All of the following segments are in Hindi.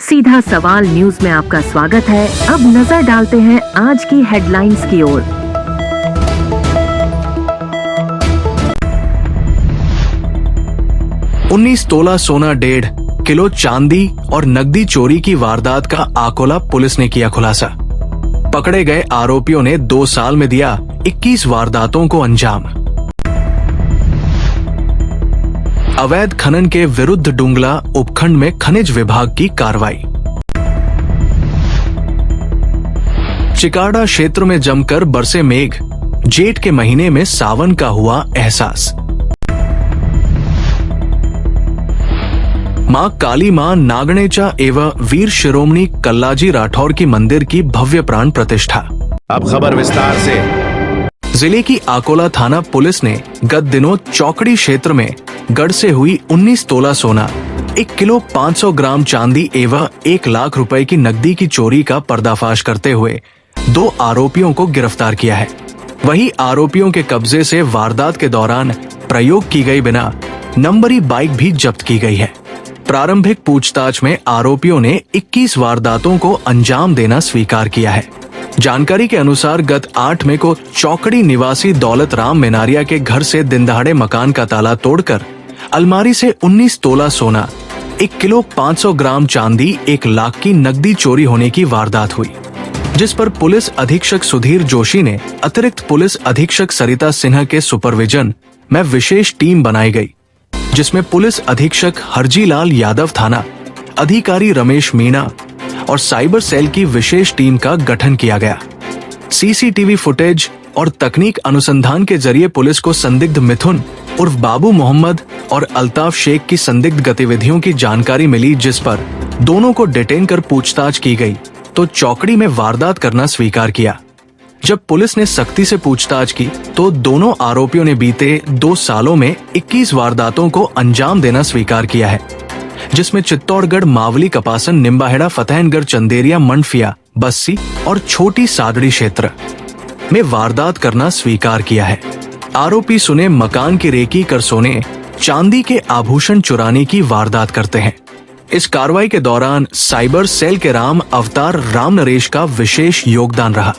सीधा सवाल न्यूज में आपका स्वागत है। अब नजर डालते हैं आज की हेडलाइंस की ओर। उन्नीस तोला सोना, 1.5 किलो चांदी और नकदी चोरी की वारदात का आकोला पुलिस ने किया खुलासा। पकड़े गए आरोपियों ने 2 साल में दिया 21 वारदातों को अंजाम। अवैध खनन के विरुद्ध डुंगला उपखंड में खनिज विभाग की कार्रवाई। चिकाड़ा क्षेत्र में जमकर बरसे मेघ, जेठ के महीने में सावन का हुआ एहसास। मां काली मां नागणेचा एवं वीर शिरोमणि कल्लाजी राठौर की मंदिर की भव्य प्राण प्रतिष्ठा। अब खबर विस्तार से। जिले की आकोला थाना पुलिस ने गत दिनों चौकड़ी क्षेत्र में गढ़ से हुई 19 तोला सोना, 1 किलो 500 ग्राम चांदी एवं 1 लाख रुपए की नकदी की चोरी का पर्दाफाश करते हुए 2 आरोपियों को गिरफ्तार किया है। वहीं आरोपियों के कब्जे से वारदात के दौरान प्रयोग की गई बिना नंबरी बाइक भी जब्त की गई है। प्रारंभिक पूछताछ में आरोपियों ने 21 वारदातों को अंजाम देना स्वीकार किया है। जानकारी के अनुसार गत 8 मई को चौकड़ी निवासी दौलत राम मेनारिया के घर से दिनदहाड़े मकान का ताला तोड़कर अलमारी से 19 तोला सोना, 1 किलो 500 ग्राम चांदी, 1 लाख की नकदी चोरी होने की वारदात हुई, जिस पर पुलिस अधीक्षक सुधीर जोशी ने अतिरिक्त पुलिस अधीक्षक सरिता सिन्हा के सुपरविजन में विशेष टीम बनाई गई, जिसमें पुलिस अधीक्षक हरजीलाल यादव थाना, अधिकारी रमेश मीणा और साइबर सेल की विशेष टीम का गठन किया गया। सीसीटीवी फुटेज और तकनीक अनुसंधान के जरिए पुलिस को संदिग्ध मिथुन उर्फ बाबू मोहम्मद और अल्ताफ शेख की संदिग्ध गतिविधियों की जानकारी मिली, जिस पर दोनों को डिटेन कर पूछताछ की गई तो चौकड़ी में वारदात करना स्वीकार किया। जब पुलिस ने सख्ती से पूछताछ की तो दोनों आरोपियों ने बीते 2 सालों में 21 वारदातों को अंजाम देना स्वीकार किया है, जिसमें चित्तौड़गढ़, मावली, कपासन, निम्बाहेड़ा, फतेहनगढ़, चंदेरिया, मंडफिया, बस्सी और छोटी सादड़ी क्षेत्र में वारदात करना स्वीकार किया है। आरोपी सुने मकान की रेकी कर सोने, चांदी के आभूषण चुराने की वारदात करते हैं। इस कार्रवाई के दौरान साइबर सेल के राम अवतार राम नरेश का विशेष योगदान रहा।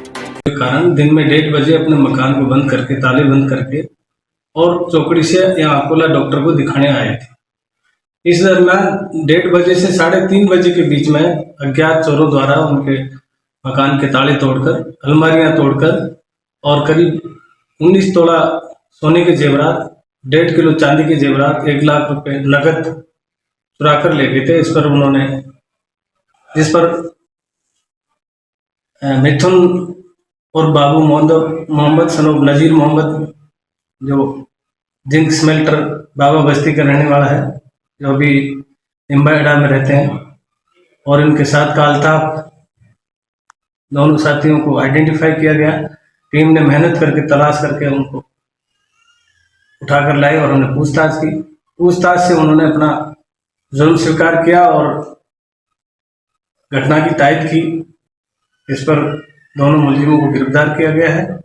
कारण दिन में 1:30 बजे अपने मकान को बंद करके, ताले बंद करके और चौकड़ी से यहाँ अकोला डॉक्टर को दिखाने आए थे। इस दरमियान 1:30 बजे से 3:30 बजे के बीच में अज्ञात चोरों द्वारा उनके मकान के ताले तोड़कर, अलमारियां तोड़कर और करीब 19 तोला सोने के जेवरात, 1.5 किलो चांदी के जेवरात, 1 लाख रुपए नगद चुरा कर ले गए थे। जिस पर मिथुन और बाबू मोहम्मद सनोब नजीर मोहम्मद, जो जिंक स्मेल्टर बाबा बस्ती का रहने वाला है, जो अभी निम्बाहेड़ा में रहते हैं, और इनके साथ का अल्ताफ, दोनों साथियों को आइडेंटिफाई किया गया। टीम ने मेहनत करके तलाश करके उनको उठाकर लाए और उन्हें पूछताछ की। पूछताछ से उन्होंने अपना जुर्म स्वीकार किया और घटना की तायद की। इस पर दोनों मुलजिमों को गिरफ्तार किया गया है।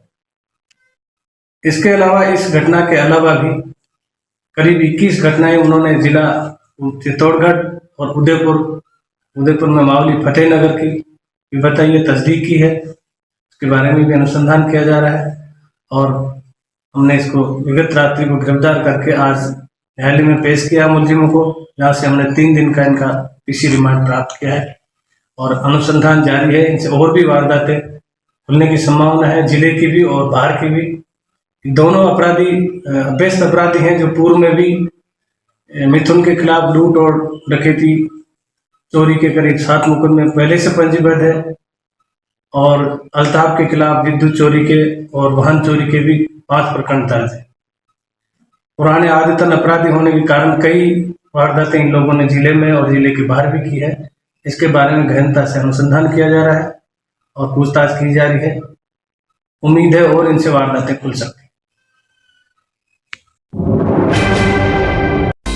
इसके अलावा इस घटना के अलावा भी करीब 21 घटनाएं उन्होंने जिला चित्तौड़गढ़ और उदयपुर में मावली, फतेहनगर की भी बताइए तस्दीक की है। इसके बारे में भी अनुसंधान किया जा रहा है और हमने इसको विगत रात्रि को गिरफ्तार करके आज न्यायालय में पेश किया मुलजिमों को, जहाँ से हमने 3 दिन का इनका पीसी रिमांड प्राप्त किया है और अनुसंधान जारी है। इनसे और भी वारदातें खुलने की संभावना है, जिले की भी और बाहर की भी। दोनों अपराधी बेस्ट अपराधी हैं, जो पूर्व में भी मिथुन के खिलाफ लूट और डकैती, चोरी के करीब 7 मुकदमे पहले से पंजीबद्ध है और अल्ताफ के खिलाफ विद्युत चोरी के और वाहन चोरी के भी 5 प्रकरण दर्ज है। पुराने आदतन अपराधी होने के कारण कई वारदातें इन लोगों ने जिले में और जिले के बाहर भी की है। इसके बारे में गहनता से अनुसंधान किया जा रहा है और पूछताछ की जा रही है। उम्मीद है और इनसे वारदातें खुल सकती।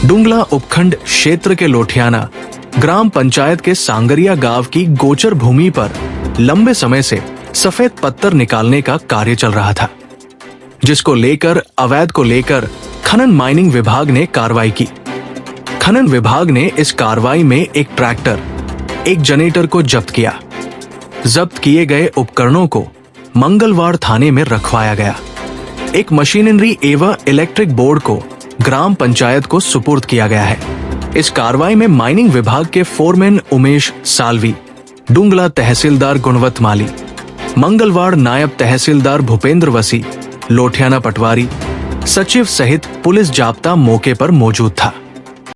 डुंगला उपखंड क्षेत्र के लोठियाना ग्राम पंचायत के सांगरिया गांव की गोचर भूमि पर लंबे समय से सफेद पत्थर निकालने का कार्य चल रहा था, जिसको लेकर अवैध को लेकर खनन माइनिंग विभाग ने कार्रवाई की। खनन विभाग ने इस कार्रवाई में एक ट्रैक्टर, एक जनरेटर को जब्त किया। जब्त किए गए उपकरणों को मंगलवार थाने में रखवाया गया। एक मशीनरी एवं इलेक्ट्रिक बोर्ड को ग्राम पंचायत को सुपुर्द किया गया है। इस कार्रवाई में माइनिंग विभाग के फोरमैन उमेश सालवी, डुंगला तहसीलदार गुणवंत माली, मंगलवार नायब तहसीलदार भूपेंद्र वसी, लोठियाना पटवारी, सचिव सहित पुलिस जाब्ता मौके पर मौजूद था।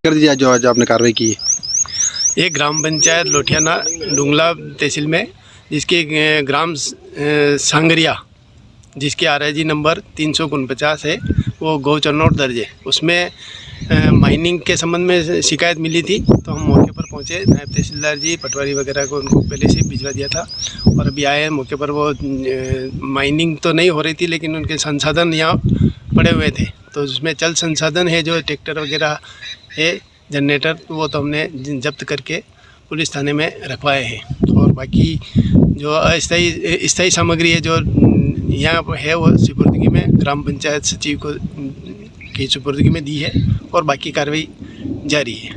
कर दिया जो आज आपने कार्रवाई की। ये ग्राम पंचायत लोठियाना डुंगला तहसील में जिसके ग्राम सांगरिया जिसके RIG नंबर 349 है, वो गौ चरनौर दर्ज है। उसमें माइनिंग के संबंध में शिकायत मिली थी, तो हम मौके पर पहुंचे। नायब तहसीलदार जी, पटवारी वगैरह को उनको पहले से भिजवा दिया था और अभी आए हैं मौके पर। वो माइनिंग तो नहीं हो रही थी, लेकिन उनके संसाधन यहाँ पड़े हुए थे, तो उसमें चल संसाधन है जो ट्रैक्टर वगैरह है, जनरेटर, वो तो हमने जब्त करके पुलिस थाने में रखवाए हैं। और बाकी जो अस्थायी सामग्री है जो यहाँ पर है, वो सुपुर्दगी में ग्राम पंचायत सचिव को की सुपुर्दगी में दी है और बाकी कार्रवाई जारी है।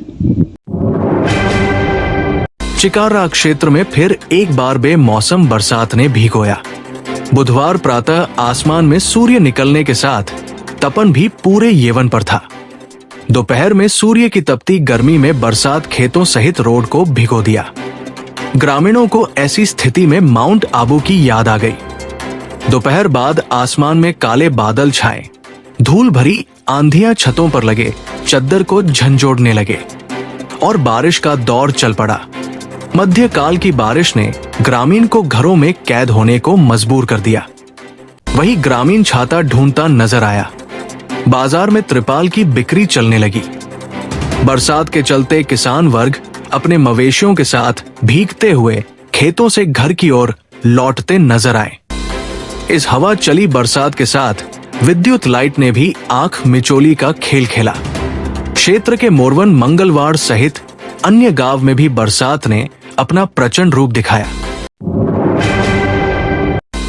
चिकारा क्षेत्र में फिर एक बार बेमौसम बरसात ने भिगोया। बुधवार प्रातः आसमान में सूर्य निकलने के साथ तपन भी पूरे येवन पर था। दोपहर में सूर्य की तपती गर्मी में बरसात खेतों सहित रोड को भिगो दिया। ग्रामीणों को ऐसी स्थिति में माउंट आबू की याद आ गई। दोपहर बाद आसमान में काले बादल छाए, धूल भरी आंधियां छतों पर लगे चद्दर को झंझोड़ने लगे और बारिश का दौर चल पड़ा। मध्यकाल की बारिश ने ग्रामीण को घरों में कैद होने को मजबूर कर दिया। वही ग्रामीण छाता ढूंढता नजर आया। बाजार में त्रिपाल की बिक्री चलने लगी। बरसात के चलते किसान वर्ग अपने मवेशियों के साथ भीगते हुए खेतों से घर की ओर लौटते नजर आए। इस हवा चली बरसात के साथ विद्युत लाइट ने भी आंख मिचोली का खेल खेला। क्षेत्र के मोरवन, मंगलवार सहित अन्य गांव में भी बरसात ने अपना प्रचंड रूप दिखाया।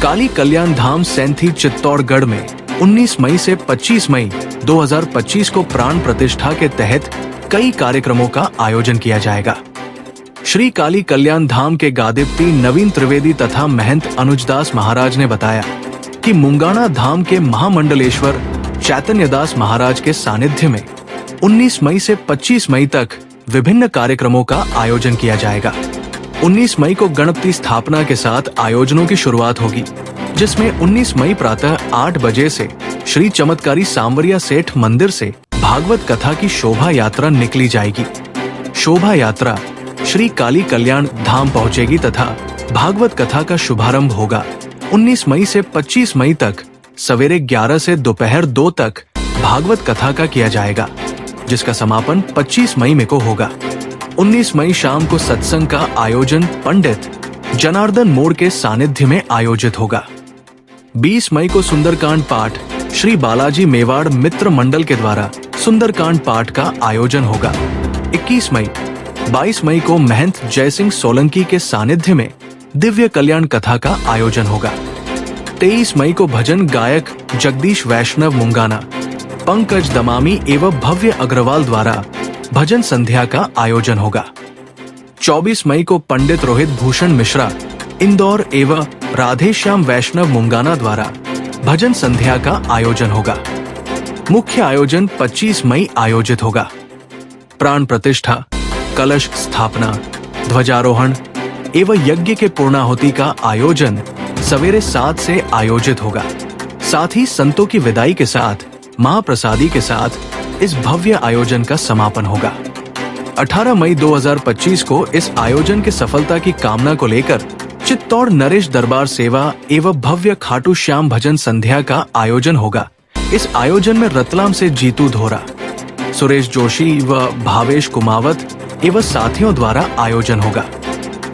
काली कल्याण धाम सैंथी चित्तौड़गढ़ में 19 मई से 25 मई 2025 को प्राण प्रतिष्ठा के तहत कई कार्यक्रमों का आयोजन किया जाएगा। श्री काली कल्याण धाम के गादिपति नवीन त्रिवेदी तथा महंत अनुजदास महाराज ने बताया कि मुंगाना धाम के महामंडलेश्वर चैतन्यदास महाराज के सानिध्य में 19 मई से 25 मई तक विभिन्न कार्यक्रमों का आयोजन किया जाएगा। 19 मई को गणपति स्थापना के साथ आयोजनों की शुरुआत होगी, जिसमें 19 मई प्रातः 8 बजे से श्री चमत्कारी सांवरिया सेठ मंदिर से भागवत कथा की शोभा यात्रा निकली जाएगी। शोभा यात्रा श्री काली कल्याण धाम पहुंचेगी तथा भागवत कथा का शुभारंभ होगा। 19 मई से 25 मई तक सवेरे 11 से दोपहर 2 तक भागवत कथा का किया जाएगा, जिसका समापन 25 मई में को होगा। 19 मई शाम को सत्संग का आयोजन पंडित जनार्दन मोड़ के सानिध्य में आयोजित होगा। 20 मई को सुंदरकांड पाठ श्री बालाजी मेवाड़ मित्र मंडल के द्वारा सुंदरकांड पाठ का आयोजन होगा। 21 मई 22 मई को महंत जयसिंह सोलंकी के सानिध्य में दिव्य कल्याण कथा का आयोजन होगा। 23 मई को भजन गायक जगदीश वैष्णव मुंगाना, पंकज दमामी एवं भव्य अग्रवाल द्वारा भजन संध्या का आयोजन होगा। 24 मई को पंडित रोहित भूषण मिश्रा इंदौर एवं राधेश्याम वैष्णव मुंगाना द्वारा भजन संध्या का आयोजन होगा। मुख्य आयोजन 25 मई आयोजित होगा। प्राण प्रतिष्ठा, कलश स्थापना, ध्वजारोहण एवं यज्ञ के पूर्णाहुति का आयोजन सवेरे 7 से आयोजित होगा। साथ ही संतों की विदाई के साथ महाप्रसादी के साथ इस भव्य आयोजन का समापन होगा। 18 मई 2025 को इस आयोजन की सफलता की कामना को लेकर चित्तौड़ नरेश दरबार सेवा एवं भव्य खाटू श्याम भजन संध्या का आयोजन होगा। इस आयोजन में रतलाम से जीतू धोरा, सुरेश जोशी व भावेश कुमावत एवं साथियों द्वारा आयोजन होगा।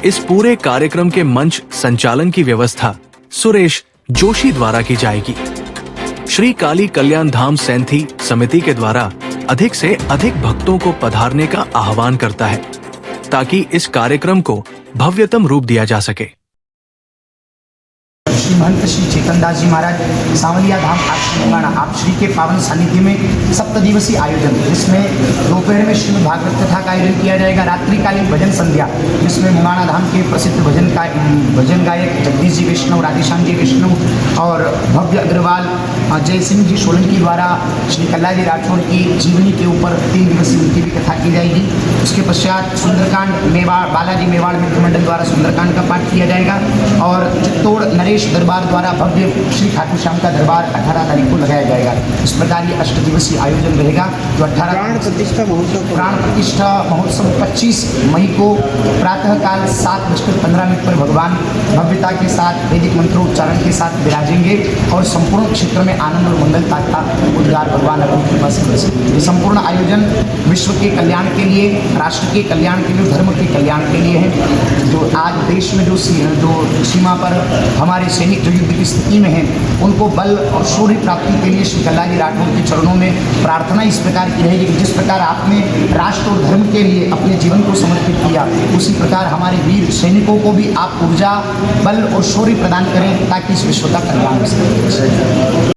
इस पूरे कार्यक्रम के मंच संचालन की व्यवस्था सुरेश जोशी द्वारा की जाएगी। श्री काली कल्याण धाम सैंथी समिति के द्वारा अधिक से अधिक भक्तों को पधारने का आह्वान करता है, ताकि इस कार्यक्रम को भव्यतम रूप दिया जा सके। श्री महंत श्री चेतनदास जी महाराज सांवलिया धाम आश्रम मुंगाना आप श्री के पावन सानिध्य में 7 दिवसीय आयोजन, जिसमें दोपहर में श्रीमद् भागवत कथा का आयोजन किया जाएगा, रात्रिकालीन भजन संध्या जिसमें मुंगाना धाम के प्रसिद्ध भजन गायक जगदीश जी वैष्णव, राधेश्याम जी वैष्णव और भव्य अग्रवाल जय सिंह जी सोलंकी द्वारा श्री कल्लाजी राठौर की जीवनी के ऊपर 3 दिवसीय उनकी भी कथा की जाएगी। उसके पश्चात सुंदरकांड मेवाड़ बालाजी मेवाड़ मित्र मंडल द्वारा सुंदरकांड का पाठ किया जाएगा और चित्तौड़ नरेश दरबार द्वारा भव्य श्री खाटू श्याम का दरबार 18 तारीख को लगाया जाएगा। इस प्रकार ये 8 दिवसीय आयोजन रहेगा जो 18 प्राण प्रतिष्ठा महोत्सव 25 मई को प्रातःकाल 7:15 पर भगवान भव्यता के साथ वैदिक मंत्रोच्चारण के साथ विराजेंगे और संपूर्ण क्षेत्र में आनंद और मंगलता का उद्गार भगवान अपनी कृपा से बरसेंगे। ये संपूर्ण आयोजन विश्व के कल्याण के लिए, राष्ट्र के कल्याण के लिए, धर्म के कल्याण के लिए है। जो आज देश में जो सीमा पर हमारे सैनिक जो युद्ध की स्थिति में हैं, उनको बल और शौर्य प्राप्ति के लिए श्री कल्लाजी राठौर के चरणों में प्रार्थना इस प्रकार की रहेगी कि जिस प्रकार आपने राष्ट्र और धर्म के लिए अपने जीवन को समर्पित किया, उसी प्रकार हमारे वीर सैनिकों को भी आप ऊर्जा, बल और शौर्य प्रदान करें ताकि इस विश्व का कल्याण हो सके।